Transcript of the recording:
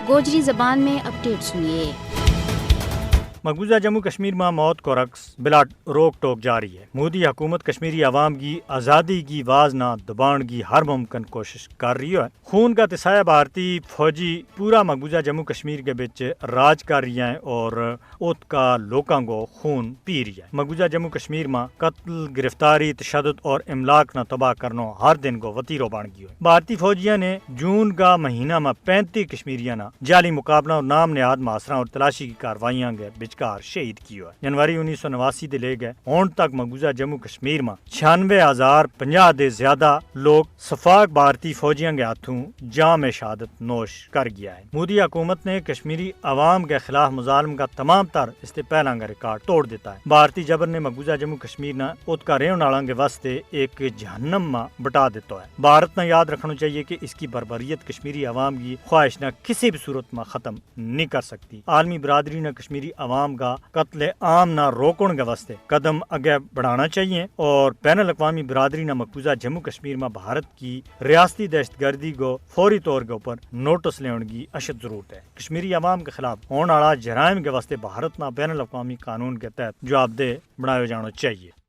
گوجری زبان میں اپڈیٹ سنیے۔ مقبوضہ جموں کشمیر میں موت کو رقص بلا روک ٹوک جاری ہے۔ مودی حکومت کشمیری عوام کی آزادی کی واز نہ دبان کی ہر ممکن کوشش کر رہی ہے۔ خون کا تسایہ بھارتی فوجی پورا مقبوضہ جموں کشمیر کے بچ راج کر رہی ہیں اور اوت کا لوکاں کو خون پی رہی ہے۔ مقبوضہ جموں کشمیر میں قتل، گرفتاری، تشدد اور املاک نہ تباہ کرنا ہر دن کو وتیرو بن گئی ہے۔ بھارتی فوجیاں نے جون کا مہینہ میں 35 کشمیریاں نہ جعلی مقابلہ اور نام نہاد محاصرہ اور تلاشی کی کاروائیاں کے بچکار شہید کیا ہے۔ جنوری 1989 دے لے گئے ہون تک مقبوضہ جموں کشمیر میں 96,050 دے زیادہ لوگ صفاق بھارتی فوجیاں کے ہاتھوں جام شہادت نوش کر گیا ہے۔ مودی حکومت نے کشمیری عوام کے خلاف مظالم کا تمام تر استحپیلاں کا ریکارڈ توڑ دیتا ہے۔ بھارتی جبر نے مقبوضہ جموں کشمیر نہ ات کا رہن والوں کے واسطے ایک جہنم میں بٹا دیتا ہے۔ بھارت نے یاد رکھنا چاہیے کہ اس کی بربریت کشمیری عوام کی خواہش نہ کسی بھی صورت میں ختم نہیں کر سکتی۔ عالمی برادری نے کشمیری عوام کا قتل عام نہ روکن کے واسطے قدم آگے بڑھانا چاہیے اور بین الاقوامی برادری نے مقبوضہ جموں کشمیر میں بھارت کی ریاستی دہشت گردی کو فوری طور کے اوپر نوٹس لینے کی اشد ضرورت ہے۔ کشمیری عوام کے خلاف ہونے والا جرائم کے واسطے بھارت نہ بین الاقوامی قانون کے تحت جواب دہ بنایا جانا چاہیے۔